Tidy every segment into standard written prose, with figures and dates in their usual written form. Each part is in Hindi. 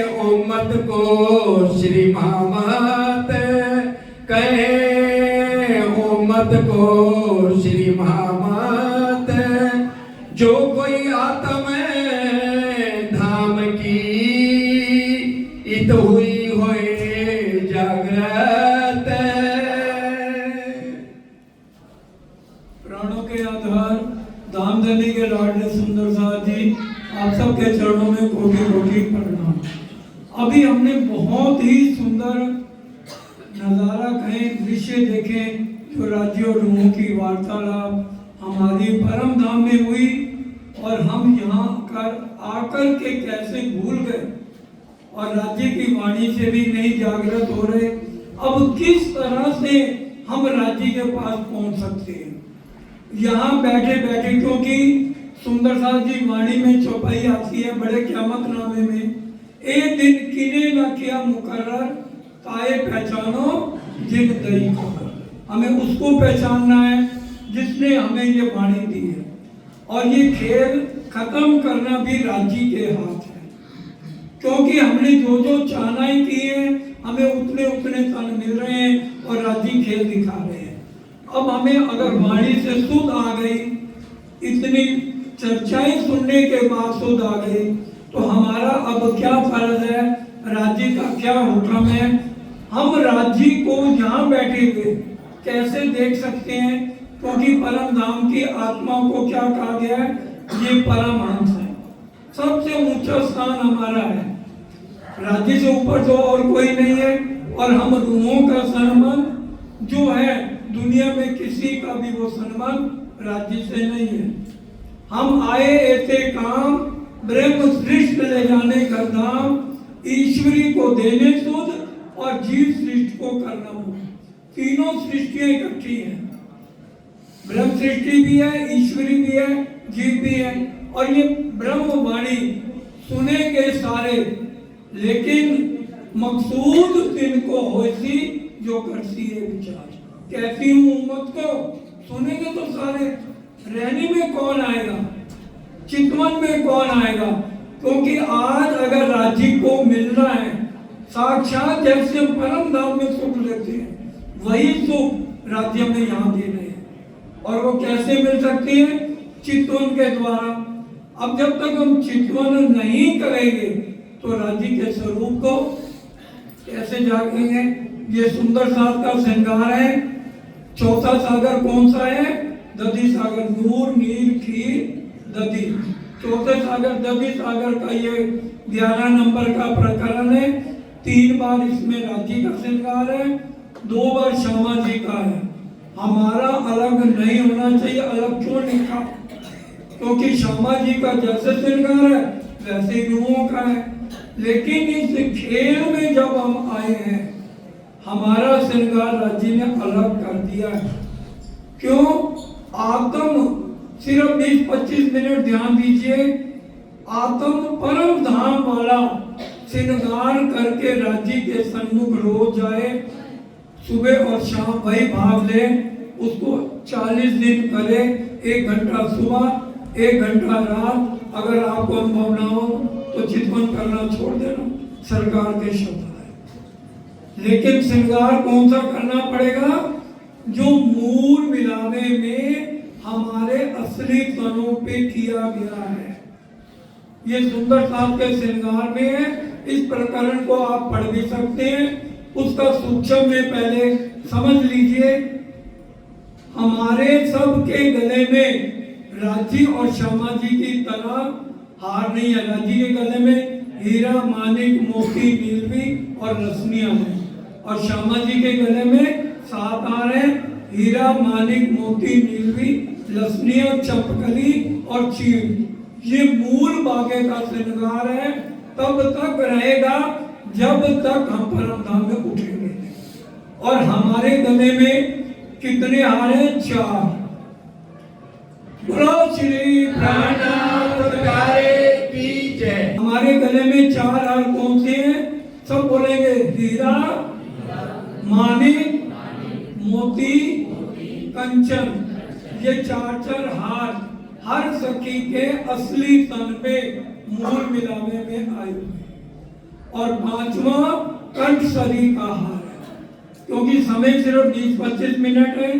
उम्मत को श्री मोहम्मद, कहे उम्मत को श्री मोहम्मद। जो कोई आत्म धाम की इत हुई होए जागृत। प्राणों के आधार धामधनी के लाडले सुंदर साहब जी, आप सबके चरणों में कोटि कोटि प्रणाम। अभी हमने बहुत ही सुंदर नज़ारा कहें, दृश्य देखे, जो राज्य और रूहों की वार्तालाप हमारी परम धाम में हुई, और हम यहाँ आकर के कैसे भूल गए और राज्य की वाणी से भी नहीं जागृत हो रहे। अब किस तरह से हम राज्य के पास पहुँच सकते हैं यहाँ बैठे बैठे, क्योंकि सुंदर साहब जी वाणी में चौपाई आती है बड़े क़यामत नामे में, एक दिन किने न किया मुकर्रर ताए पहचानो जिन दई को। हमें उसको पहचानना है जिसने हमें ये वाणी दी है, और ये खेल खत्म करना भी राज्य के हाथ है, क्योंकि हमने जो जो चाहनाएं की है हमें उतने उतने तन मिल रहे हैं और राज्य खेल दिखा रहे हैं। अब हमें अगर वाणी से सुध आ गई, इतनी चर्चाएं सुनने के बाद सुध आ गई, तो हमारा अब क्या फर्ज है, राज्य का क्या हुक्म है। हम राज्य को यहाँ बैठे हुए कैसे देख सकते हैं, क्योंकि परम धाम की आत्मा को क्या कहा गया है, ये परमहंस है, सबसे ऊंचा स्थान हमारा है, राज्य से ऊपर तो और कोई नहीं है। और हम रूहों का संबंध जो है दुनिया में किसी का भी वो संबंध राज्य से नहीं है। हम आए ऐसे काम ब्रह्म सृष्टि ले जाने का नाम, ईश्वरी को देने सुध और जीव सृष्टि को करना मुझ। तीनों सृष्टियां इकट्ठी हैं, ब्रह्म सृष्टि भी है, ईश्वरी भी है, जीव भी है। और ये ब्रह्म वाणी सुनेंगे सारे, लेकिन मकसूद तिनको होसी जो करसी है विचार। कहती हूँ उम्मत को, सुनेंगे तो सारे, रहने में कौन आएगा, चितवन में कौन आएगा। क्योंकि आज अगर राज्य को मिलना है, साक्षात जैसे परम धाम में सुख लेते हैं, वही सुख राज्य में यहाँ दे रहे हैं। और वो कैसे मिल सकती है, चितवन के द्वारा। अब जब तक हम चितवन नहीं करेंगे तो राज्य के स्वरूप को कैसे जागेंगे। ये सुंदर साथ का श्रृंगार है। चौथा सागर कौन सा है, दधी सागर, नूर नील खीर दधी। चौथे सागर दधी सागर का ये 11 नंबर का प्रकरण है। 3 बार इसमें राज्य का श्रृंगार है, 2 बार श्यामा जी का है। हमारा अलग नहीं होना चाहिए। अलग क्यों लिखा, क्योंकि श्यामा जी का जैसे श्रृंगार है वैसे ही रूहों का है। लेकिन इस खेल में जब हम आए हैं, हमारा श्रृंगार राज्य ने अलग कर दिया है। क्यों, आत्म सिर्फ 20-25 मिनट ध्यान दीजिए, आत्म परम धाम वाला श्रृंगार करके राज्य के सन्मुख रोज जाए, सुबह और शाम वही भाव ले, उसको 40 दिन करे, 1 घंटा सुबह 1 घंटा रात। अगर आपको अनुभव ना हो तो चितवन करना छोड़ देना, सरकार के शब्द है। लेकिन श्रृंगार कौन सा करना पड़ेगा, जो मूल मिलाने में हमारे असली तनों पे किया गया है। ये सुंदर साहब के श्रृंगार में है। इस प्रकरण को आप पढ़ भी सकते हैं, उसका सूक्ष्म में पहले समझ लीजिए। हमारे सब के गले में राज्य और श्यामा जी की तरह हार नहीं है। राज्य के गले में हीरा, मानिक, मोती, नीलवी और रश्मियां हैं, और श्यामा जी के गले में 7 हार हैं, हीरा, मानिक, मोती, नीलवी, रश्मियां, चपकली और चीर। ये मूल बागे का श्रृंगार है, तब तक रहेगा जब तक हम परम धाम में उठेंगे। और हमारे गले में कितने हार हैं, 4। बोलो श्री प्राणावतारे की जय। हमारे गले में 4 हार कौन से हैं, सब बोलेंगे, हीरा, मानिक, मोती, कंचन। ये 4 हार हर सखी के असली तन पे मूल मिलावे में आए हुए। और 5वां कंठसरी का हार है। क्योंकि समय सिर्फ 20-25 मिनट है,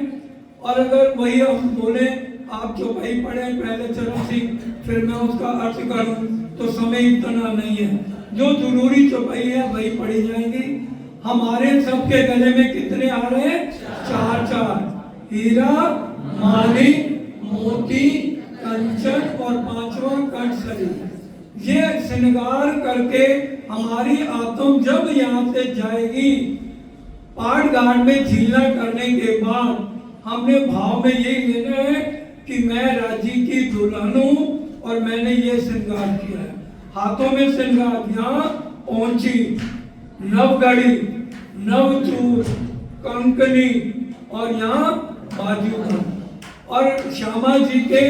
और अगर वही हम बोले आप चौपाई पढ़े पहले चरण सिंह फिर मैं उसका अर्थ करूं तो समय इतना नहीं है। जो जरूरी चौपाई है वही पढ़ी जाएंगी। हमारे सबके गले में कितने हार हैं? 4 हीरा, माणिक, मोती, कंचन और 5वां कंठसरी। ये श्रृंगार करके हमारी आत्म जब यहाँ से जाएगी, पाठ घाट में झीलना करने के बाद हमने भाव में ये लेना है कि मैं राजी की दुल्हन हूं और मैंने ये श्रृंगार किया है। हाथों में श्रृंगार, यहाँ पहुंची, नवगढ़ी, नवचूर, कंकनी और यहाँ बाजूबंद, और श्यामा जी के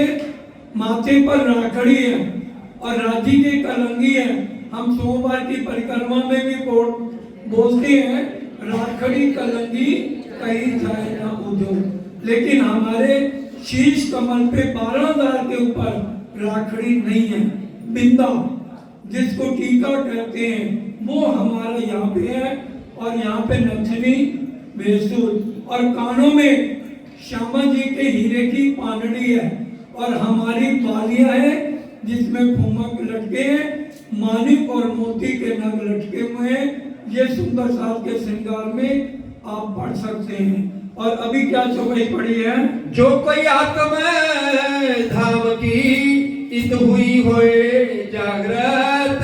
माथे पर राखड़ी है और राजी के कलंगी है। हम सोमवार की परिक्रमा में भी बोलते हैं राखड़ी कलंगी कहीं जाए ना उद्योग, लेकिन हमारे शीश कमल पे 12 दार के ऊपर राखड़ी नहीं है। बिंदा जिसको टीका कहते हैं वो हमारा यहाँ पे है, और यहाँ पे नथनी, बेसूर और कानों में श्यामा जी के हीरे की पानड़ी है, और हमारी बालियां है जिसमें फुमक लटके हैं, माणिक और मोती के नग लटके हुए हैं। ये सुंदर साज के श्रृंगार में आप पढ़ सकते हैं। और अभी क्या चौपाई पढ़ी है? जो कोई आत्म धाम की इत हुई होए जागृत।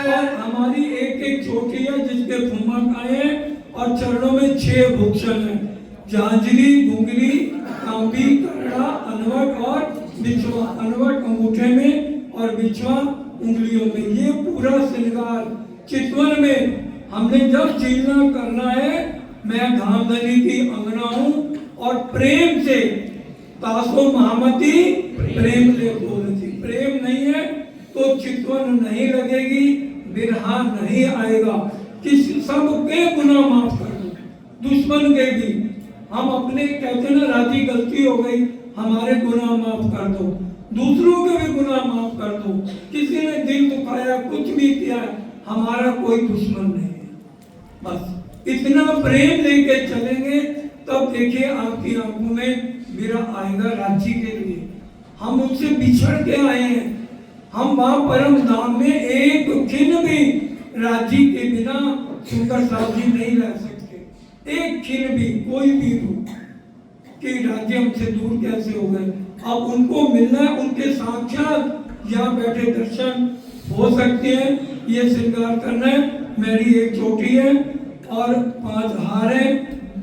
और हमारी एक एक चोटी है जिसके फुमक आए हैं, और चरणों में 6 भूषण है, झांझरी, घुंघरी, कांबी, करड़ा, अनवट और बिछवा। अनवट अंगूठे में और बिछवा उंगलियों में। ये पूरा श्रृंगार चितवन में हमने जब जीना करना है। मैं धामधनी की अंगना हूं और प्रेम से तासो महामती प्रेम ले बोलती। प्रेम नहीं है तो चितवन नहीं लगेगी, बिरहा नहीं आएगा। किसी सबके गुनाह माफ कर दो, दुश्मन के भी। हम अपने कहते ना राजी गलती हो गई, हमारे गुनाह माफ कर दो, दूसरों के भी गुनाह माफ कर दो। किसी ने दिल दुखाया, कुछ भी किया, हमारा कोई दुश्मन नहीं है। बस इतना प्रेम लेके चलेंगे तब देखिए आपकी आंखों में विरह आएगा राज्य के लिए। हम उनसे बिछड़ के आए हैं। हम वहां परम धाम में एक क्षण भी राज्य के बिना सुंदर साहब जी नहीं रह सकते। एक क्षण भी कोई भी हो कि राज्य हमसे दूर कैसे हो गए। अब उनको मिलना है, उनके साक्षात यहाँ बैठे दर्शन हो सकते हैं। ये श्रृंगार करना है। मेरी एक चोटी है और 5 हार है,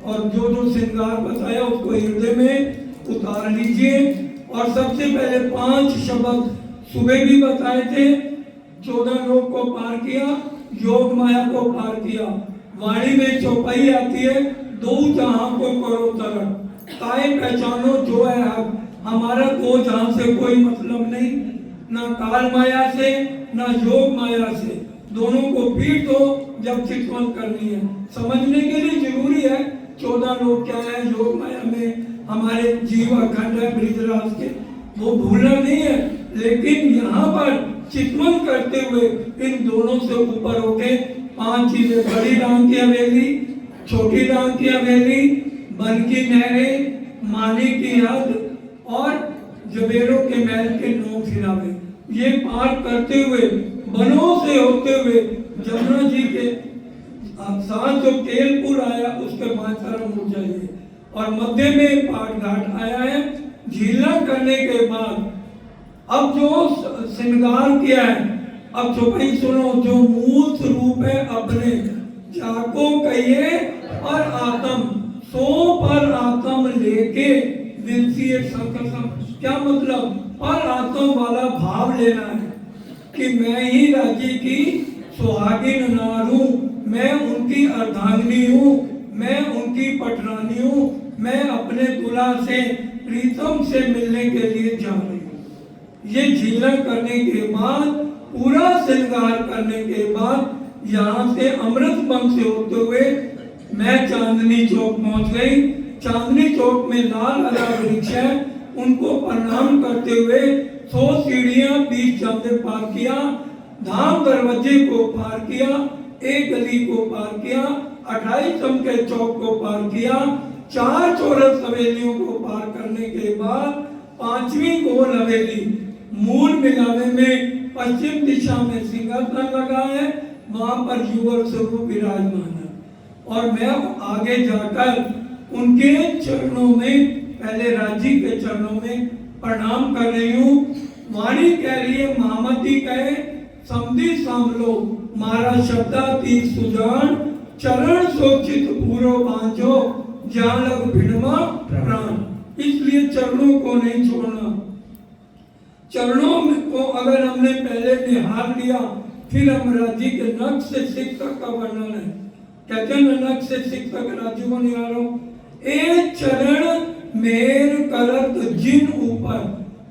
और जो जो श्रृंगार बताया उसको हृदय में उतार लीजिए। और सबसे पहले 5 शब्द सुबह भी बताए थे। 14 लोग को पार किया, योग माया को पार किया। वाणी में चौपाई आती है, 2 जहां को करो तरक, ताए पहचानो जो है हक। हमारा 2 जहां से कोई मतलब नहीं, ना काल माया से ना योग माया से। दोनों को पीट दो जब चितवन करनी है। समझने के लिए जरूरी है 14 लोग क्या है, योग माया में हमारे जीव अखंड है ब्रिजराज के, वो भूलना नहीं है। लेकिन यहाँ पर चितवन करते हुए इन दोनों से ऊपर उठे 5 चीजें। बड़ी डांग की हवेली, छोटी डांग की हवेली, बन की नहरें, मानी की हद और जबेरों के महल के 9 फिरावे। ये पार करते हुए बनों से होते हुए जमुना जी के साथ जो केलपुर आया उसके 5 तरफ मुड़ जाइए। और मध्य में पाट घाट आया है। झीलना करने के बाद अब जो श्रृंगार किया है, अब चौपाई सुनो। जो मूल स्वरूप है अपने जाको कहिए और आत्म सो पर आत्म लेके दिल से एक संकल्प। क्या मतलब? पर आत्म वाला भाव लेना है कि मैं ही राज्य की सुहागिन नार हूँ, मैं उनकी अर्धांगिनी हूँ, मैं उनकी पटरानी हूँ, मैं अपने दूल्हा से प्रीतम से मिलने के लिए जा रही हूँ। ये झीलना करने के बाद, पूरा श्रृंगार करने के बाद यहाँ से अमृत बन से होते हुए मैं चांदनी चौक पहुँच गई। चांदनी चौक में लाल हरा वृक्ष है, उनको प्रणाम करते हुए 100 सीढ़ियां 20 जाते पार किया। धाम दरवाजे को पार किया, एक गली को पार किया, 28 के चौक को पार किया, 4 चौरस हवेलियों को पार करने के बाद 5वीं गोल हवेली मूल मिलावे में पश्चिम दिशा में सिंहासन लगा है, वहां पर युगल स्वरूप विराजमान है। और मैं आगे जाकर उनके चरणों में, पहले राजी के चरणों में प्रणाम कर रही हूँ। वाणी कह रही है, महामती कहे समधि सामलो मारा शब्दाती सुजान, चरण सोचित पूरो बांझो जान लग भिड़मा प्राण। इसलिए चरणों को नहीं छोड़ना। चरणों को अगर हमने पहले निहार लिया, फिर हम राजी के नख से शिक्षक का वर्णन है, कहते हैं मैं नख से शिक्षक राजी को निहारो। एक चरण मेर करत जिन ऊपर,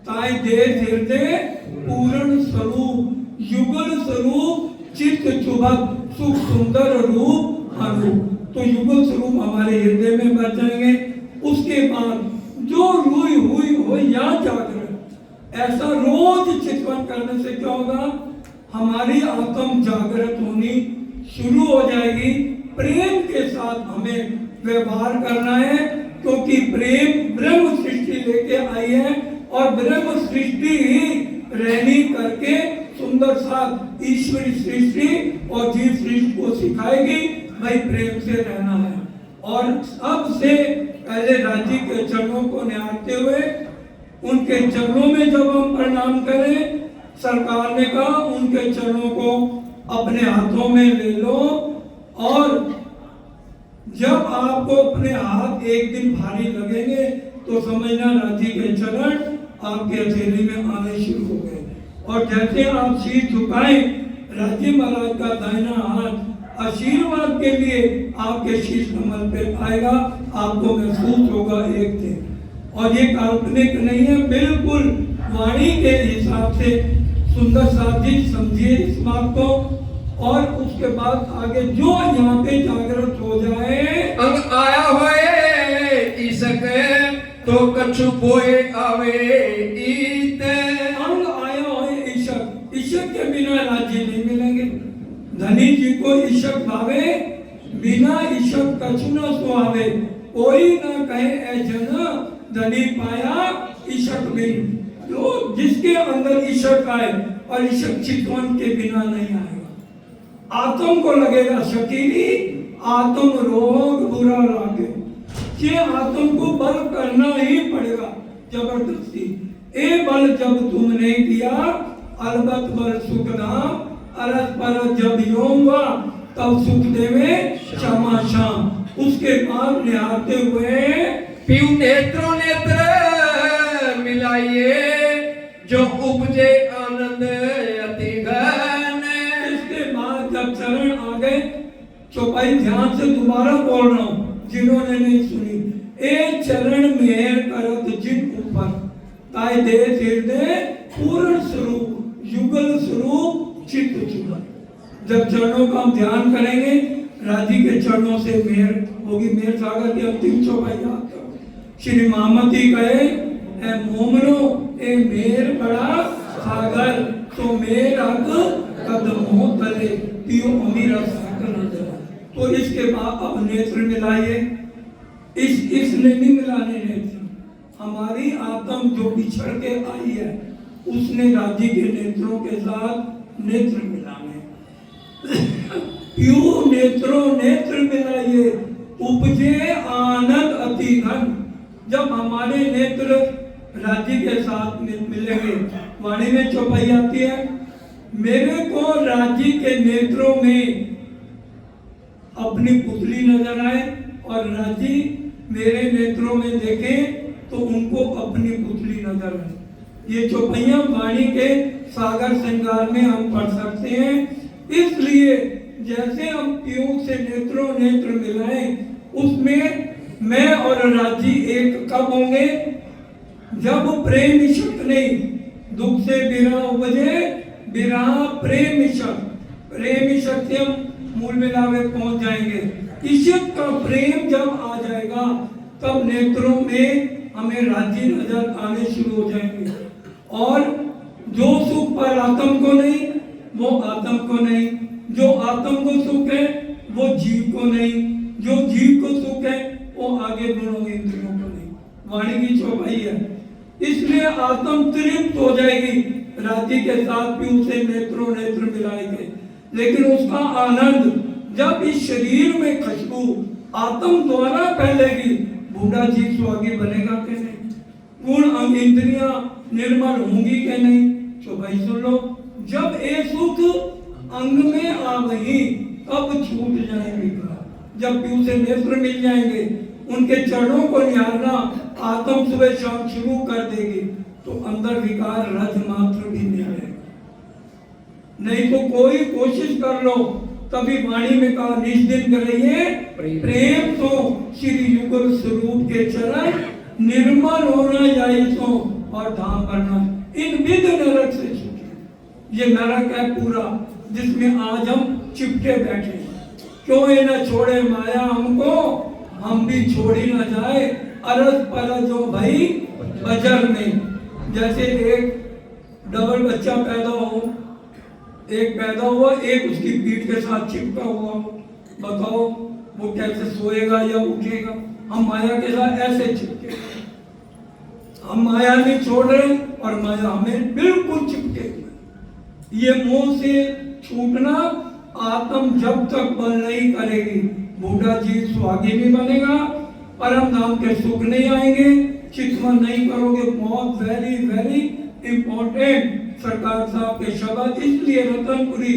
ताई दे हृदय पूर्ण स्वरूप, युगल स्वरूप चित्त चुभक सुख सुंदर रूप अरूप। तो युगल स्वरूप हमारे हृदय में बच जाएंगे। उसके बाद जो रूई हुई हो या जागृत, ऐसा रोज चिंतन करने से क्या होगा, हमारी आत्म जागृत होनी शुरू हो जाएगी। प्रेम के साथ हमें व्यवहार करना है, क्योंकि प्रेम ब्रह्म सृष्टि लेके आई है और ब्रह्म सृष्टि ही रहनी करके सुंदर साथ ईश्वरी सृष्टि और जीव सृष्टि को सिखाएगी भाई प्रेम से रहना है। और सबसे पहले राजी के चरणों को निहारते हुए उनके चरणों में जब हम प्रणाम करें, सरकार ने कहा उनके चरणों को अपने हाथों में ले लो। और जब आपको अपने हाथ एक दिन भारी लगेंगे तो समझना राजी के चरण आपके हथेली में आने शुरू हो गए। और जैसे आप सिर झुकाएं, राजी महाराज का दाहिना हाथ आशीर्वाद के लिए आपके शीश कमल पे आएगा, आपको महसूस होगा एक दिन। और ये काल्पनिक नहीं है, बिल्कुल वाणी के हिसाब से सुंदर साजिश समझिए इस बात को। और उसके बाद आगे जो यहाँ पे जागृत हो जाए, अंग आया होए ईसक तो कछु बोए आवे ईत। अंग आया होए ईशक, ईशक के बिना राज्य नहीं मिलेंगे। धनी जी को ईशक भावे, बिना ईशक कछु न सुहावे। कोई न कहे ऐ जन धनी पाया ईशक बिन। जो जिसके अंदर ईशक आए और ईशक चितवन के बिना नहीं आएगा। आत्म को लगेगा शकीली, आत्म रोग बुरा लागे। ये आत्म को बल करना ही पड़ेगा जबरदस्ती। ए बल जब तुमने किया, अलबत बल सुख धाम, अरस पर जब योग हुआ तब सुख देवे क्षमा शाम। उसके बाद निहारते हुए पीऊ नेत्रों नेत्र मिलाइए, जो उपजे आनंद अति घन। इसके बाद जब चरण आ गए, चौपाई ध्यान से दोबारा बोल रहा हूँ जिन्होंने नहीं सुनी। एक चरण मेहर करत जिन ऊपर, ताई दे हृदय पूर्ण स्वरूप, युगल स्वरूप चित्त चुभक। जब चरणों का हम ध्यान करेंगे, राजी के चरणों से मेहर होगी। मेहर सागर की अंतिम चौपाई याद करो। श्री महामती कहे ए मोमनो ए मेर बड़ा सागर, तो मेर अग कदमों तले पियो अमीरा सागर नजर। तो इसके बाद अब नेत्र मिलाइए। इसने नहीं मिलाने नेत्र, हमारी आत्म जो बिछड़ के आई है उसने राजी के नेत्रों के साथ नेत्र मिलाने। पियो नेत्रों नेत्र मिलाइए, उपजे आनंद अति घन। जब हमारे नेत्र राजी के साथ मिलेंगे, वाणी में चौपाई आती है, मेरे को राजी के नेत्रों में अपनी पुतली नजर आए और राजी मेरे नेत्रों में देखे तो उनको अपनी पुतली नजर आए। ये चौपाइयां वाणी के सागर श्रृंगार में हम पढ़ सकते हैं। इसलिए जैसे हम पीयूष से नेत्रों नेत्र मिलाएं, उसमें मैं और राजी एक कब होंगे, जब प्रेम इशक नहीं, दुख से बिरह उपजे, बिरह प्रेम इशक, प्रेम इशक से हम मूल मिलावे पहुंच जाएंगे। इशक का प्रेम जब आ जाएगा तब नेत्रों में हमें राजी नजर आने शुरू हो जाएंगे। और जो सुख पर आत्म को नहीं, वो आत्म को नहीं, जो आत्म को सुख है वो जीव को नहीं, जो जीव को सुख है वो आगे गुणों इंद्रियों को नहीं। वाणी की चौपाई है। इसलिए आत्म तृप्त हो जाएगी रात्रि के साथ पीऊ से नेत्रों नेत्र मिलाएंगे, लेकिन उसका आनंद जब इस शरीर में खुशबू आत्म द्वारा फैलेगी, बूढ़ा जीव स्वागी बनेगा कि नहीं, गुण अंग इंद्रियां निर्मल होंगी कि नहीं। तो भाई सुन लो, जब ये सुख अंग में आ गई कब छूट जाएंगे, जब पीऊ से नेत्र मिल जाएंगे, उनके चरणों को निहारना आत्म सुबह शाम शुरू कर देगी, तो अंदर विकार रज मात्र भी नहीं रहेगा। नहीं तो कोई कोशिश कर लो, तभी वाणी में कहा निष्दिन करिए प्रेम तो श्री युगल स्वरूप के चरण, निर्मल होना जाए तो और धाम करना इन विध नरक से छूटे। ये नरक है पूरा जिसमें आज हम चिपके बैठे, क्यों ये न छोड़े माया हमको, हम भी छोड़ी ना जाए अरज पर जो भाई बजर में। जैसे एक डबल बच्चा पैदा हो, एक पैदा हुआ, एक उसकी पीठ के साथ चिपका हुआ, बताओ वो कैसे सोएगा या उठेगा। हम माया के साथ ऐसे चिपके, हम माया नहीं छोड़ रहे और माया हमें बिल्कुल चिपके। ये मोह से छूटना आत्म जब तक बल नहीं करेगी, बूढ़ा जीव स्वागी नहीं बनेगा, परम धाम के सुख नहीं आएंगे, चितवन नहीं करोगे। बहुत वेरी वेरी इंपॉर्टेंट सरकार साहब के शब्द। इसलिए रतनपुरी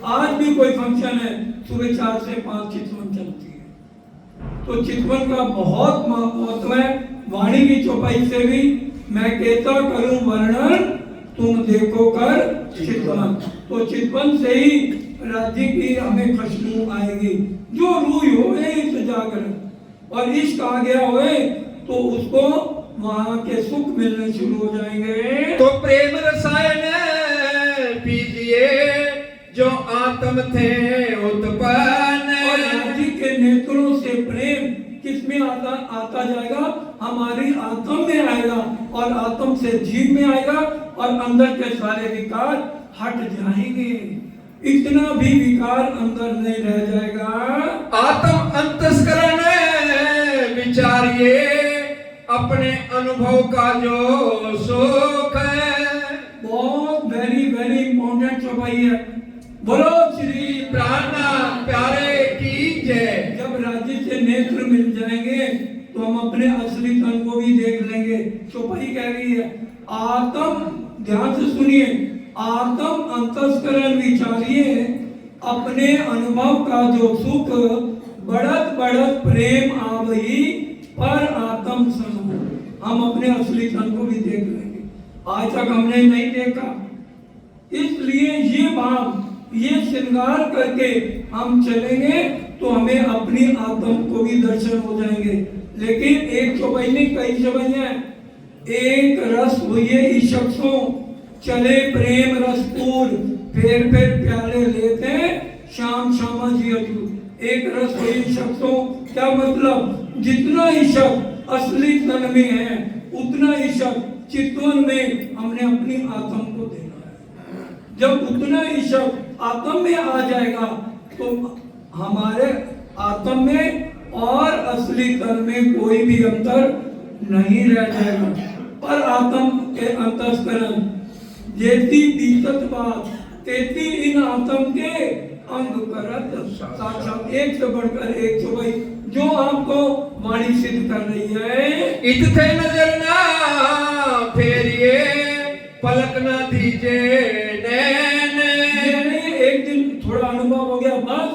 आज भी कोई फंक्शन है सुबह 4 से 5 चितवन चलती है, तो चितवन का बहुत महत्व है। वाणी की चौपाई से भी मैं कहता करूं वर्णन, तुम देखो कर चितवन, तो चितवन से ही राज्य की हमें खुशबू आएगी। जो रूह हो इस जागरण और इश्क आ गया होए तो उसको वहां के सुख मिलने शुरू हो जाएंगे। तो प्रेम रसायन पीजिए जो आत्म थे उत्पन्न, और राज्य के नेत्रों से प्रेम किसमें आता जाएगा, हमारी आत्म में आएगा और आत्म से जीव में आएगा और अंदर के सारे विकार हट जाएंगे। इतना भी विकार अंदर नहीं रह जाएगा। आत्म अंतस्करण विचारिए अपने अनुभव का जो सुख है। बहुत वेरी वेरी इंपॉर्टेंट चौपाई है। बोलो श्री प्राणा प्यारे की जय। जब राज्य से नेत्र मिल जाएंगे तो हम अपने असली तन को भी देख लेंगे। चौपाई कह रही है आत्म, ध्यान से सुनिए, आत्म अंतस्करण विचारिए अपने अनुभव का जो सुख, बढ़त बढ़त प्रेम आवई पर आत्म सनो। हम अपने असली तन को भी देख लेंगे, आज तक हमने नहीं देखा। इसलिए ये भाव, ये श्रृंगार करके हम चलेंगे तो हमें अपनी आत्म को भी दर्शन हो जाएंगे। लेकिन एक चौपाई नहीं, कई चौपाइयां। एक रस हुए शख्सों चले प्रेम रसपूर, फेर फेर प्याले लेते शाम शामा जी अजू। एक रस हुए शख्सों, क्या मतलब, जितना इशक असली तन में है उतना इशक चितवन में हमने अपनी आत्म को देना है। जब उतना इशक आत्म में आ जाएगा तो हमारे आत्म में और असली तन में कोई भी अंतर नहीं रह जाएगा। पर आत्म के अंतस्करण जेती बीतत बात तेती इन आत्म के अंग करत साक्षात। एक से बढ़कर एक चौपाई जो आपको वाणी सिद्ध कर रही है। इत थे नजर ना फेरिए पलक ना दीजे नैन। एक दिन थोड़ा अनुभव हो गया, बस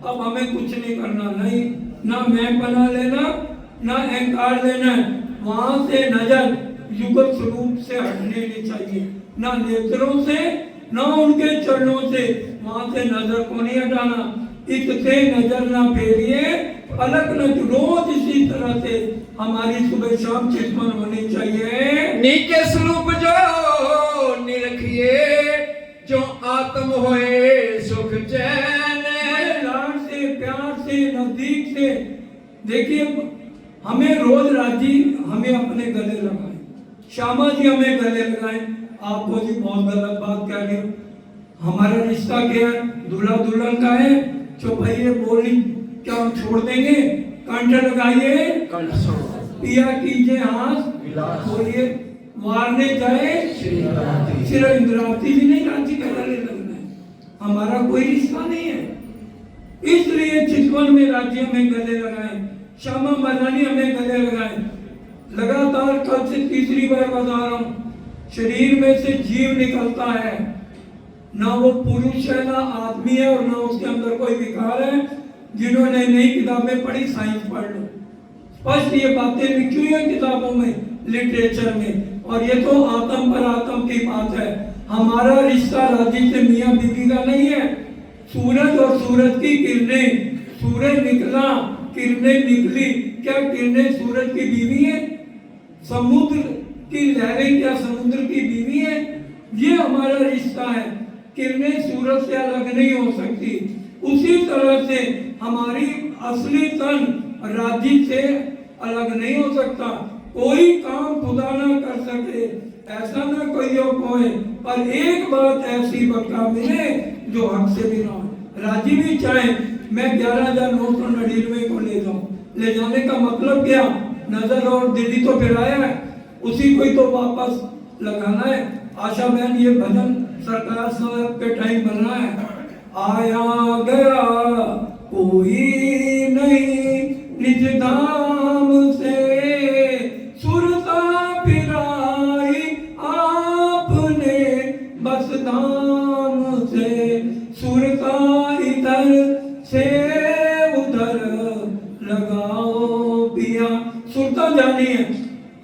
अब हमें कुछ नहीं करना, नहीं ना मैं बना लेना ना अहंकार लेना। वहां से नजर युगल स्वरूप से हटने नहीं चाहिए, ना नेत्रों से ना उनके चरणों से, वहां से नजर को नहीं हटाना। इससे नजर ना फेरिए पलक न, रोज इसी तरह से हमारी सुबह शाम चितवन होनी चाहिए। नीचे स्वरूप जो निरखिए जो आत्म होए सुख चैन। लाड से प्यार से नजदीक से देखिए, हमें रोज राजी हमें अपने गले लगाए, श्यामा जी हमें गले लगाए। आपको जी बहुत गलत बात कह रही, हमारा रिश्ता क्या है? दूल्हा दुल्हन का है। चौपाइये बोली क्या हम छोड़ देंगे? कंठ लगाइए, पिया कीजिए हाथ, बोलिए मारने जाए सिर्फ इंद्रावती जी नहीं रांची का गले लगना है। हमारा कोई रिश्ता नहीं है। इसलिए चितवन में राज्य में गले लगाए, श्यामा मनानी हमें गले लगाए। लगातार कल से तीसरी बार बता रहा हूं, शरीर में से जीव निकलता है, ना वो पुरुष है ना आदमी है और ना उसके अंदर कोई विकार है। जिन्होंने नई किताबें पढ़ी, साइंस पढ़ लो, स्पष्ट ये बातें लिखी हुई है किताबों में, लिटरेचर में। और ये तो आत्म पर आत्म की बात है। हमारा रिश्ता राजी से मियां बीवी का नहीं है। सूरज और सूरज की किरणें, सूरज निकला किरणें निकली, क्या किरणें सूरज की बीवी है? समुद्र की लहरें क्या समुद्र की बीवी है? ये हमारा रिश्ता है। किरणें सूरज से अलग नहीं हो सकती। उसी तरह से हमारी असली तन राजी से अलग नहीं हो सकता। कोई काम खुदा ना कर सके, ऐसा ना कोई होए, पर एक बात ऐसी बका मिले जो हक से भी ना हो। राजी भी चाहे मैं 11,999 को ले जाऊं, ले जाने का मतलब क्या? नजर और दिल्ली तो फिर आया है, उसी को ही तो वापस लगाना है। आशा बहन ये भजन सरकार साहब के टाइम बन रहा है, आया गया कोई नहीं निज धाम से, सुरता फिराई आपने बस धाम से, सुरता इधर से उधर लगाओ पिया। सुरता जानी है,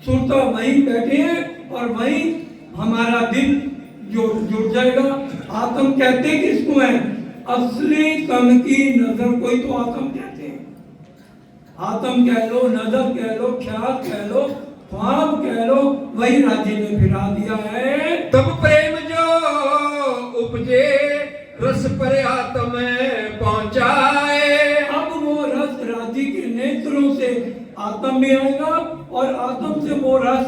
सुरता वहीं बैठे हैं और वहीं हमारा दिल जुड़ जाएगा। आत्म कहते किसको है? असली तन की नजर, कोई तो आत्म कहते हैं। आत्म कह लो, नजर कह लो, ख्याल कह लो, ख्वाब कह लो, वही राजी ने फिरा दिया है। तब प्रेम जो उपजे रस पर आत्म पहुंचाए। अब वो रस राजी के नेत्रों से आत्म में आएगा और आत्म से वो रस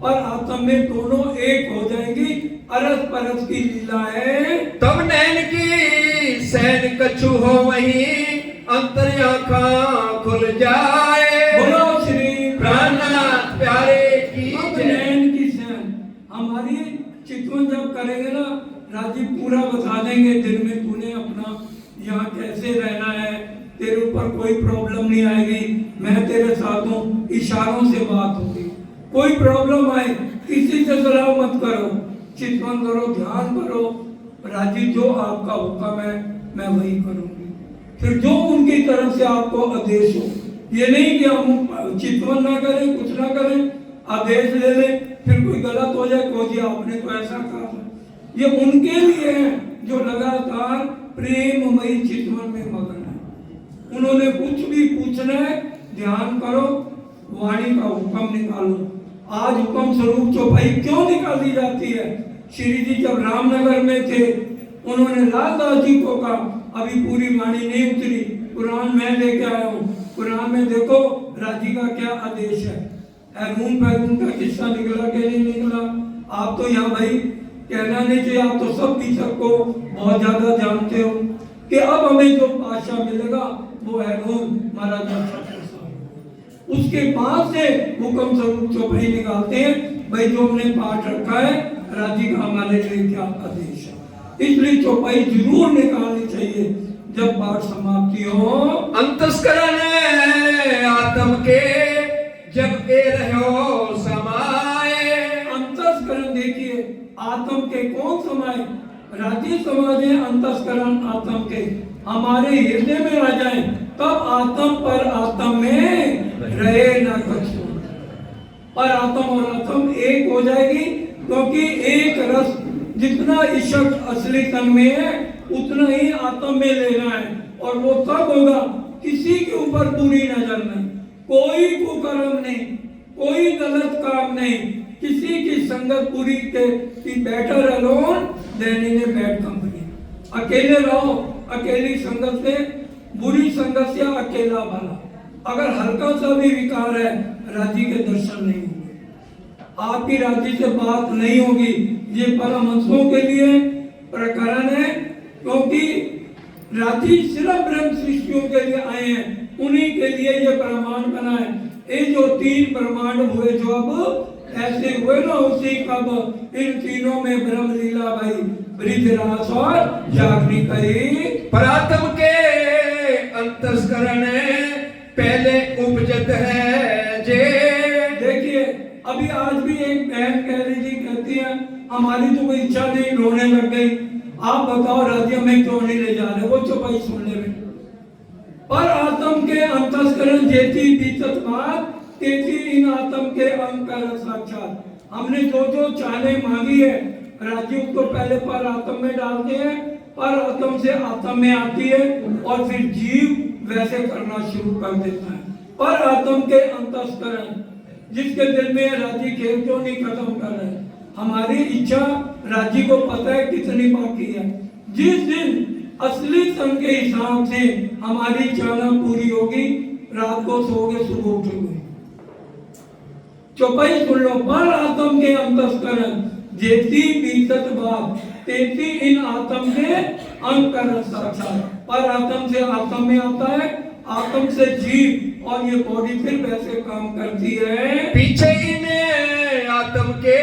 और आत्म में दोनों एक हो जाएंगी। अरस परस की लीला है। तब नैन की सैन कछु हो वहीं अंतर आँखां खुल जाए। बोलो श्री प्राणनाथ प्यारे की जय। नैन की सैन हमारी चितवन जब करेंगे ना, राजीव पूरा बता देंगे दिन में तूने अपना यहाँ कैसे रहना है, तेरे ऊपर कोई प्रॉब्लम नहीं आएगी, मैं तेरे साथ हूँ। इशारों से बात होगी। कोई प्रॉब्लम आए किसी से सलाह मत करो, चिंतन करो, ध्यान करो, राजी जो आपका हुक्म है मैं वही करूंगी। फिर जो उनकी तरफ से आपको आदेश हो, ये नहीं कि हम चिंतन ना करें, कुछ ना करें, आदेश ले लें, फिर कोई गलत हो जाए, को जी आपने तो ऐसा कहा। ये उनके लिए है जो लगातार प्रेममयी चिंतन में मगन है। उन्होंने कुछ भी पूछना है, ध्यान करो, वाणी का हुक्म निकालो। आज हुक्म स्वरूप चौपाई क्यों निकाली जाती है? श्री जी जब रामनगर में थे, उन्होंने लालदास जी को कहा अभी पूरी वाणी नहीं उतरी, कुरान मैं लेके आया हूँ, कुरान में देखो राजी का क्या आदेश है। अरून पैरून का किस्सा निकला कि नहीं निकला? आप तो यहाँ भाई कहना नहीं चाहिए, आप तो सब टीचर को बहुत ज्यादा जानते हो कि अब हमें जो पातशाह मिलेगा वो अरून महाराजा। उसके बाद से हुक्म स्वरूप चौपाई निकालते हैं, भाई जो हमने पाठ रखा है राजी का हमारे लिए क्या आदेश है। इसलिए चौपाई जरूर निकालनी चाहिए जब पाठ समाप्ति हो। अंतस्करण आत्म के जब ए रहो समाए। अंतस्करण देखिए, आत्म के कौन समाए? राजी समाज है। अंतस्करण आत्म के हमारे हृदय में आ जाए, तब आत्म पर आत्म में रहे न कछु। और आत्म और आत्म एक हो जाएगी, क्योंकि एक रस जितना इश्क असली तन में है उतना ही आत्म में लेना है। और वो तब होगा किसी के ऊपर बुरी नजर नहीं, कोई कुकर्म नहीं, कोई गलत काम नहीं, किसी की संगत पूरी के better alone than in a bad company. अकेले रहो, अकेली संगत से, बुरी संगत से अकेला भला। अगर हल्का सा भी विकार है, राजी के दर्शन नहीं होंगे, आपकी राजी से बात नहीं होगी। ये परमहंसों के लिए, प्रकरण है, क्योंकि राजी सिर्फ ब्रह्म सृष्टियों के लिए आए हैं, उन्हीं के लिए ये ब्रह्मांड बना है। ये जो 3 ब्रह्मांड हुए जो अब ऐसे हुए ना, उसी कब इन तीनों में ब्रह्म लीला भाई ब्रिजरास और जागनी कही। परात्म के अंतस्करण पहले उपजत है जे। देखिए अभी आज भी एक बहन कह रही थी, कहती है हमारी तो कोई इच्छा नहीं, रोने लग गई, आप बताओ राज्य में क्यों नहीं ले जा रहे, वो चुपाई सुनने में। पर आत्म के अंतस्करण जेती बीतत बात तेती इन आत्म के अंकर साक्षात। हमने जो जो चाहने मांगी है राज्य को पहले पर आत्म में डालते हैं, पर आत्म से आत्म में आती है और फिर जीव वैसे करना शुरू कर देता है। पर आत्म के अंतस्करण जिसके दिल में राज्य खेल क्यों नहीं खत्म कर रहे, हमारी इच्छा राज्य को पता है कितनी बाकी है। जिस दिन असली संग के हिसाब से हमारी चाहना पूरी होगी, रात को सोओगे सुबह उठोगे। चौपाई सुन लो, पर आत्म के अंतस्करण जेती बीतत बात तेती इन आत्म के अंकर साक्षात। पर आत्म से आत्म में आता है, आत्म से जीव, और ये बॉडी फिर वैसे काम करती है। पीछे इन आत्म के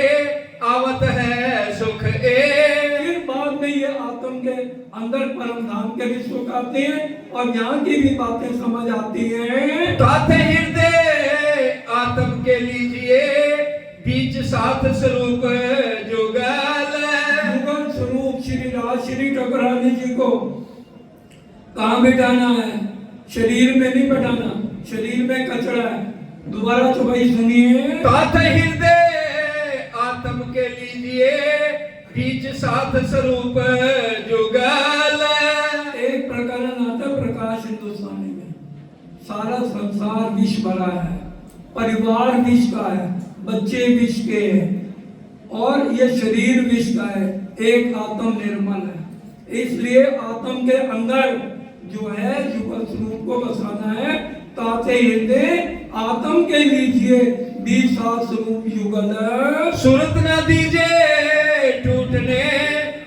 आवत है सुख फिर बाद में ये आत्म के अंदर परम धाम के भी सुख आते हैं और यहाँ की भी बातें समझ आती हैं। ताते हृदय आत्म के लीजिए बीच साथ स्वरूप जुगल। जुगल स्वरूप श्री राज श्री ठकुरानी जी को कहाँ बिठाना है, शरीर में नहीं बैठाना, शरीर में कचरा है। दोबारा तो भाई सुनिए, ताते हृदय आत्म के लीजिए बीच साथ स्वरूप जुगल। एक प्रकरण आता प्रकाश हिंदुस्तानी में, सारा संसार विष भरा है, परिवार विष का है, बच्चे विष के हैं और ये शरीर विष का है, एक आत्म निर्मल है। इसलिए आत्म के अंदर जो है जुगल स्वरूप को बसाना है। ताते हृदय आत्म के लीजिए बीच साथ स्वरूप युगल। सूरत न दीजिए टूटने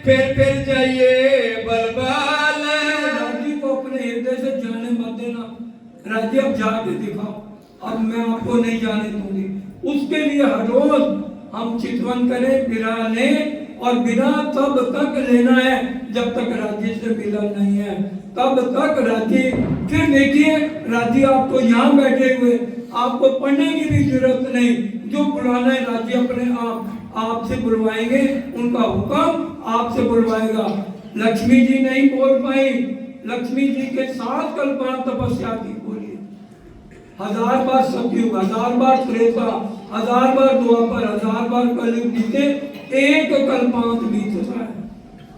फिर जाइए बलबाल। राज्य को अपने हृदय से जाने मत देना, राज्य अब जाके दिखाओ, अब मैं आपको नहीं जाने दूंगी। उसके लिए हर रोज हम चितवन करें, बिना लें, और बिना तब तक लेना है जब तक राज्य से मिलन नहीं है, तब तक राज्य। फिर देखिए राज्य आपको यहाँ बैठे हुए, आपको पढ़ने की भी जरूरत नहीं, जो बुलाना है राज्य अपने आप आपसे बुलवाएंगे, उनका हुक्म आपसे बुलवाएगा। लक्ष्मी जी नहीं बोल पाई, लक्ष्मी जी के 7 कल्पांत तपस्या की बोली, 1000 बार सतयुग, 1000 बार त्रेता, 1000 बार द्वापर, 1000 बार कलयुग बीते, एक कल्पांत बीत रहा है।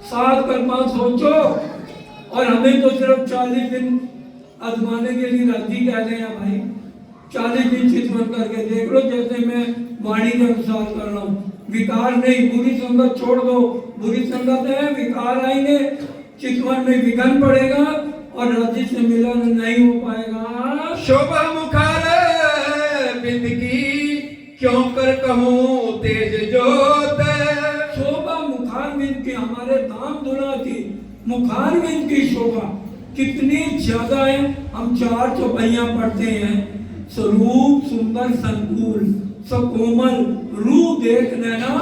7 कल्पांत सोचो, और हमें तो सिर्फ 40 दिन आजमाने के लिए राज्य कह रहे हैं भाई। 40 दिन चितवन करके देख लो, जैसे मैं वाणी के अनुसार कर रहा हूँ। विकार नहीं, बुरी संगत छोड़ दो, बुरी संगत है, विकार आएंगे, चितवन में विघन पड़ेगा और राज्य से मिलन नहीं हो पाएगा। शोभा मुखार बिंद की क्यों कर कहूँ तेज जोत। शोभा मुखारविंद की, हमारे धाम धुना की मुखारविंद की शोभा कितनी ज्यादा है। हम 4 चौपाइयां पढ़ते हैं, स्वरूप सुंदर संकुल सकोमल, रूप देख नैना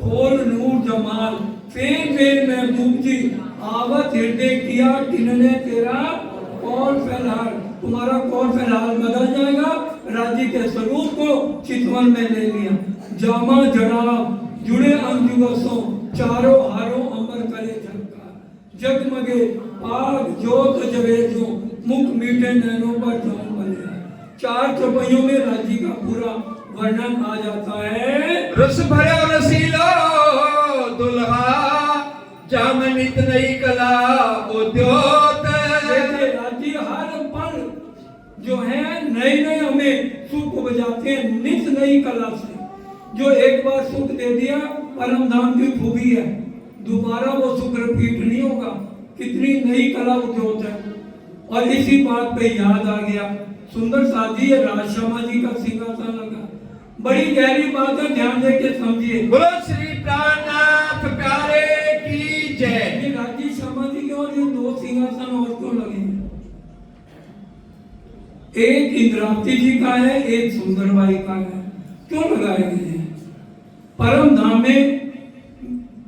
खोल नूर जमाल, फेर फेर महबूब जी आवत हृदय किया किनने तेरा कौन फैलाल। तुम्हारा कौन फैलाल बदल जाएगा, राज्य के स्वरूप को चितवन में ले लिया। जामा जड़ाव जुड़े अंजुगसों, चारों हारों अमर करे झलकार, जगमगे आग जोत जवेजो, मुख मीठे नैनों पर जान बने। 4 चौपाइयों में राज्य का पूरा वर्णन आ जाता है। रस भरो रसीलो दुल्हा जामनित नई कला उद्योत। राज्य हर पल जो है नए नए हमें सुख बजाते हैं, नित नई कला से। जो एक बार सुख दे दिया, परम धाम की खूबी है, दोबारा वो सुख रिपीट नहीं होगा। कितनी नई कला उद्योग है। और इसी बात पे याद आ गया, सुंदर साजी है राजशर्मा जी का सिंहासन लगा, बड़ी गहरी बात है, ध्यान दे के समझिए। बोलो श्री प्राणनाथ प्यारे की जय। एक इंद्रावती जी का है, एक सुंदरबाई का है। क्यों लगाए गए हैं? परम धाम में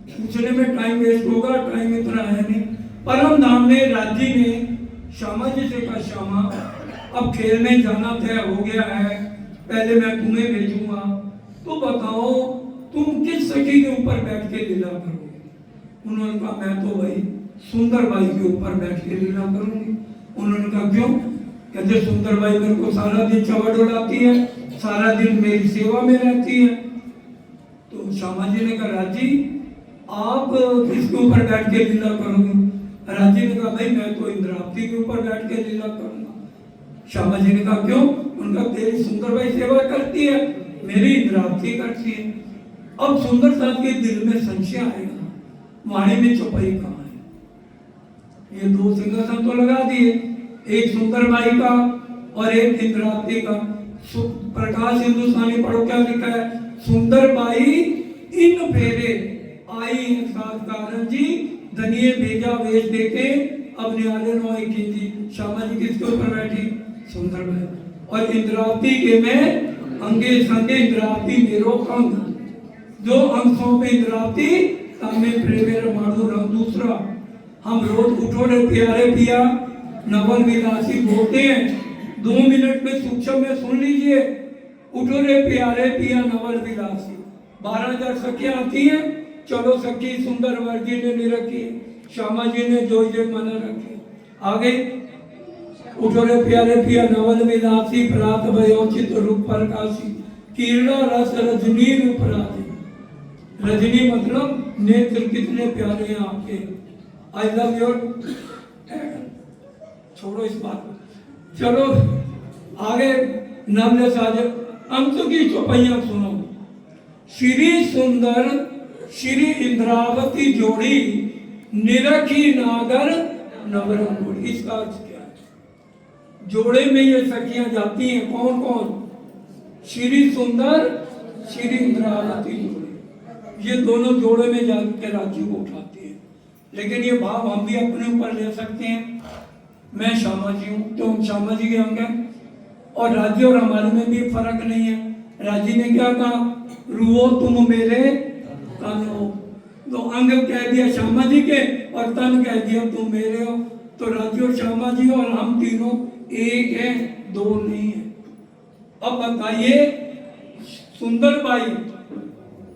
पूछने में टाइम वेस्ट होगा, टाइम इतना है नहीं। परम धाम में राजी ने श्यामा जी से कहा, श्यामा अब खेल में जाना तय हो गया है, पहले मैं तुम्हें भेजूंगा, तो बताओ तुम किस सखी के ऊपर बैठ के लीला करोगे? उन्होंने कहा मैं तो भाई सुंदरबाई के ऊपर बैठ के लीला करूंगी। उन्होंने कहा क्यों? कहते सुंदरबाई मेरे को सारा दिन चवड़ उड़ाती है, सारा दिन मेरी सेवा में रहती है। तो श्यामा जी ने कहा राजी आप किसके ऊपर बैठ के लीला करोगे? राजी ने कहा भाई मैं तो इंद्रावती के ऊपर बैठ के लीला करूंगा। श्यामा जी ने कहा क्यों? उनका तेरी सुंदरबाई सेवा करती है, मेरी इंद्रावती करती है। अब सुंदर साहब के दिल में संशय आएगा, वाणी में चौपाई कहाँ है? ये दो सिंहासन तो लगा दिए, एक सुंदरबाई का और एक इंद्रावती का। प्रकाश हिंदुस्तानी पढ़ो क्या लिखा है? सुंदरबाई इन फेरे आई साथ कारण जी, धनिये भेजा वेश देके अब न्याले नोई की जी। श्यामा जी किसके ऊपर बैठी? सुंदरबाई। और इंद्रावती के में अंगे संगे इंद्रावती मेरो अंग, जो अंग सौंपे इंद्रावती तामे प्रेमेर माणु रंग दूसरा। हम रोज उठो रे प्यारे पिया नवल विलासी बोलते हैं, 2 मिनट में सूक्ष्म में सुन लीजिए। उठो रे प्यारे पिया नवल विलासी, 12,000 सखियां आती हैं, चलो सखी सुंदर वर जी ने रखी, श्यामा जी ने जो मन रखी। आगे उठो रे प्यारे पिया नवल विलासी, प्रात वयोचित रूप प्रकाशी, कीर्णा रस रजनी रूप राधे। रजनी मतलब नेत्र कितने प्यारे हैं आपके। आई लव योर, छोड़ो इस बात को, चलो आगे नवले साज अंत की चौपाइयां सुनो। श्री सुंदर श्री इंद्रावती जोड़ी, निरखी नागर नवरंग। इसका अर्थ क्या है? जोड़े में ये सखियां जाती हैं, कौन कौन? श्री सुंदर श्री इंद्रावती जोड़ी, ये दोनों जोड़े में जाकर राज्य को उठाती है। लेकिन ये भाव हम भी अपने ऊपर ले सकते हैं। मैं श्यामा जी हूँ तो हम श्यामा जी के अंग हैं, और राज्य और हमारे में भी फर्क नहीं है। राजी ने क्या कहा? रुओ तुम मेरे तन हो। तो अंग कह दिया श्यामा जी के और तन कह दिया तुम मेरे हो। तो राजी और श्यामा जी और हम तीनों एक है, दो नहीं है। अब बताइए सुंदरबाई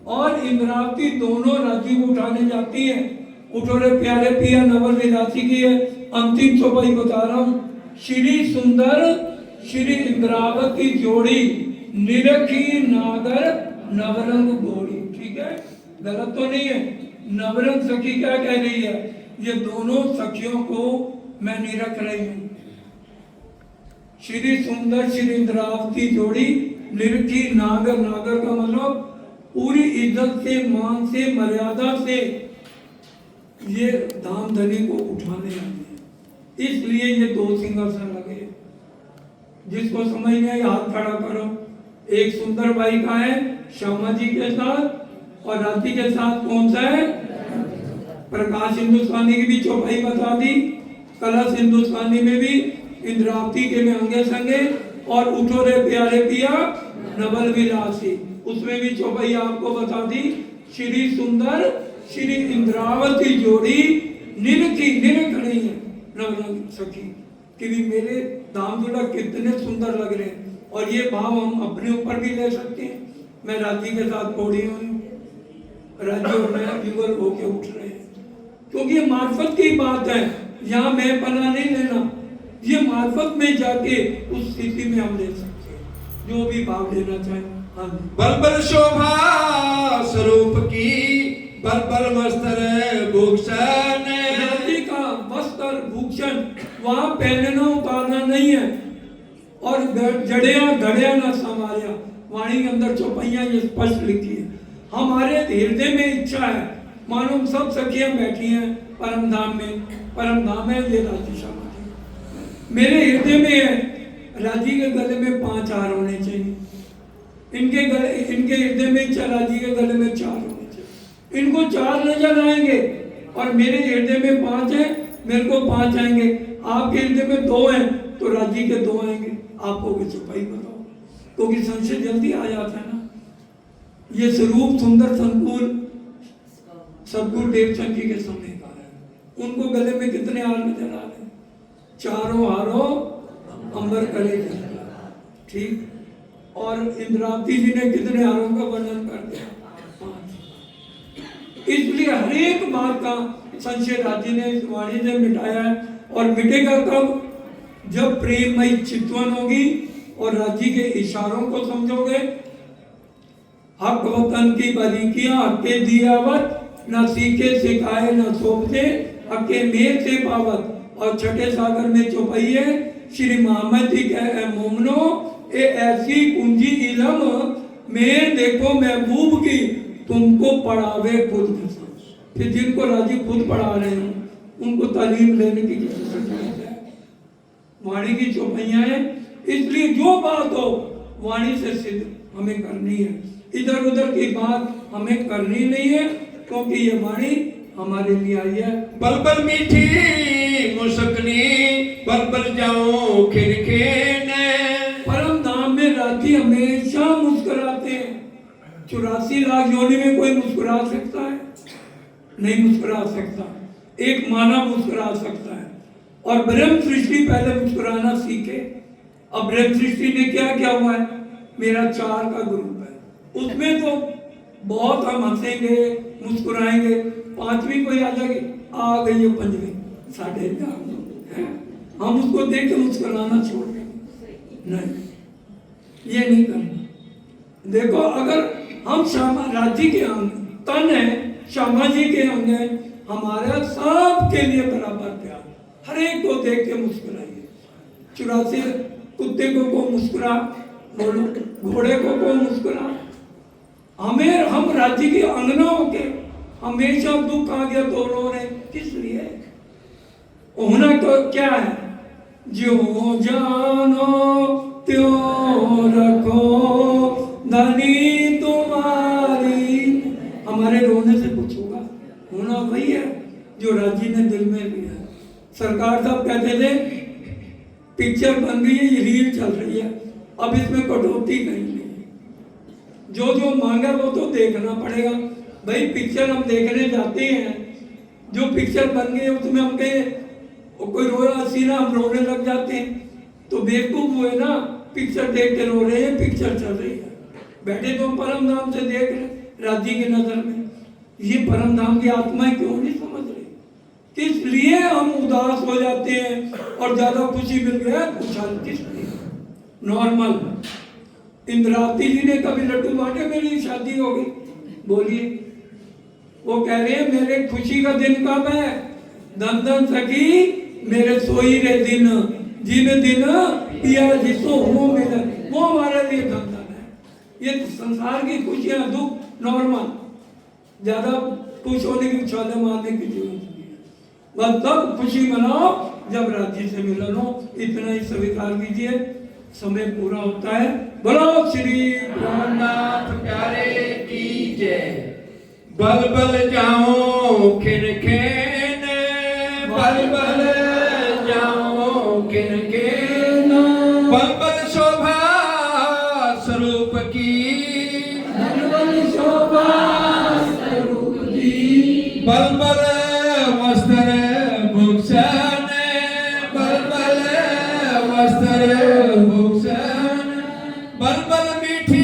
और इंद्रावती दोनों राजी को उठाने जाती है। उठो रे प्यारे पिया नवल विलासी की है अंतिम चौपाई बता रहा हूं। श्री सुंदर श्री इंद्रावती जोड़ी, निरखी नागर नवरंग गोरी। ठीक है, गलत तो नहीं है। नवरंग सखी क्या कह रही है? ये दोनों सखियों को मैं निरख रही हूं। श्री सुंदर श्री इंद्रावती जोड़ी, निरखी नागर, नागर का मतलब पूरी इज्जत से, मान से, मर्यादा से ये धामधनी को उठाने लगे। इसलिए ये दो सिंहासन लगे। जिसको समझ में आए हाथ खड़ा करो। एक सुंदरबाई का है श्यामा जी के साथ, और राती के साथ कौन सा है? प्रकाश हिंदुस्तानी की भी चौपाई बता दी, कलश हिंदुस्तानी में भी इंद्रावती के में अंगे संगे, और उठो रे प्यारे पिया नवल विलासी उसमें भी चौपाई आपको बता दी। श्री सुंदर श्री इंद्रावती जोड़ी, निरखी, निरख रही है नवरंग सखी कि भी मेरे दाम जोड़ा कितने सुंदर लग रहे हैं। और ये भाव हम अपने ऊपर भी ले सकते हैं। मैं राजी के साथ पौड़ी हुई हूँ, राजी और मैं युगल होके उठ रहे हैं, क्योंकि ये मार्फत की बात है। यहाँ मैं पना नहीं लेना, ये मार्फत में जाके उस स्थिति में हम ले सकते हैं जो भी भाव लेना चाहे। हाँ, बल शोभा स्वरूप की बल बल वस्त्र भूषण, राजी का वस्त्र भूषण वहां पहनना उतारना नहीं है, और जड़िया घड़िया न संवारिया। वाणी के अंदर चौपाइयां ये स्पष्ट लिखी है। हमारे हृदय में इच्छा है, मानो सब सखियां बैठी हैं परम धाम में। परम धाम है ये राजी श्यामा जी। मेरे हृदय में है राजी के गले में 5 हार होने चाहिए, इनके हृदय में इच्छा राजी के गले में 4 होने चाहिए। इनको 4 नजर आएंगे और मेरे हृदय में 5 है, मेरे को 5 आएंगे। आपके हृदय में 2 हैं तो राजी के 2 आएंगे। आप कहोगे चौपाई बताओ, क्योंकि संशय जल्दी आ जाता है ना। ये स्वरूप सुंदर संकुल सदगुरु देवचंद जी के समय का है। उनको गले में कितने हार नजर आ रहे? चारों हारों अंबर करे जाए, ठीक। और इंद्रावती जी ने कितने हारों का वर्णन कर दिया? 5। इसलिए हर एक बात का संशय राज्य ने इस वाणी से मिटाया है। और मिटेगा कब? जब प्रेममयी चितवन होगी और राज्य के इशारों को समझोगे। हक वतन की बारीकियां हके दियावत, न सीखे सिखाए न सोपते, हके मेर से पावत। और छठे सागर में चौपाइये श्री मोहम्मद जी कहे मोमनो, ए ऐसी कुंजी इलम में देखो महबूब की, तुमको पढ़ावे खुद। फिर जिनको राजी खुद पढ़ा रहे हैं उनको तालीम लेने की जरूरत है। वाणी की चौपाइयां हैं, इसलिए जो बात हो वाणी से सिद्ध हमें करनी है। इधर उधर की बात हमें करनी नहीं है, क्योंकि ये वाणी हमारे लिए आई है। बलबल मीठी मुस्कनी, बलबल जाओ खिड़खेने। परम धाम में राती हमेशा मुस्कुराते हैं। 84 लाख योनि में कोई मुस्कुरा सकता है? नहीं मुस्कुरा सकता। एक मानव मुस्कुरा सकता है। और ब्रह्म सृष्टि पहले मुस्कुराना सीखे। अब ब्रह्म सृष्टि ने क्या क्या हुआ है? मेरा 4 का ग्रुप है, उसमें तो बहुत हम हंसेंगे मुस्कुराएंगे। 5वीं कोई आ जाएगी, आ गई है 5वीं, 4.5 हम उसको देख के मुस्कुराना छोड़ देंगे? नहीं, ये नहीं करना। देखो, अगर हम श्यामा राज्य के अंग तन है, श्यामा जी के अंग है, हमारा सबके लिए बराबर प्यार। हर एक को देख के मुस्कुराइए। 84 कुत्ते को मुस्कुरा, घोड़े को मुस्कुरा। हमें हम राज्य के अंगना होके हमेशा दुख आ गया तो रो रहे, किस लिए? होना तो क्या है? जो जानो त्यों रखो धनी तुम्हारी। हमारे रोने से कुछ होगा? होना वही है जो राज्य ने दिल में लिया। सरकार साहब कहते थे पिक्चर बन गई है, ये रील चल रही है, अब इसमें कटौती कहीं नहीं। जो जो मांगा वो तो देखना पड़ेगा भाई। पिक्चर हम देखने जाते हैं, जो पिक्चर बन गई है उसमें हम कहे कोई रोया सीना, हम रोने लग जाते हैं, तो बेवकूफ हुए ना। पिक्चर देख के रो रहे हैं, पिक्चर चल रही है, बैठे तो परम धाम से देख रहे राज्य की नजर में। ये परम धाम की आत्माएं क्यों नहीं समझ रही? किस लिए हम उदास हो जाते हैं और ज्यादा खुशी मिल गया खुशहाल किस लिए? नॉर्मल। इंद्रावती जी ने कभी लड्डू बांटे, मेरी शादी हो गई, बोलिए। वो कह रहे हैं मेरे खुशी का दिन कब है? धन धन सखी मेरे सोई रे दिन, जिन दिन पिया जिसो वो मिलन, वो हमारे लिए धन धन है। ये संसार की खुशियां दुख नॉर्मल, ज्यादा खुश होने की उछाले मारने की जरूरत नहीं है। बस तब खुशी मनाओ जब राज्य से मिलन हो, इतना ही स्वीकार कीजिए। समय पूरा होता है। बोलो श्री नाथ प्यारे की जय। बल बल जाओ खिन खेन, बल बल जाओ खिन खेन। बल बल शोभा स्वरूप की, बल बल शोभा स्वरूप की। बल बल वस्त्र भूषण, बल बल वस्त्र भूषण। बल बल मीठी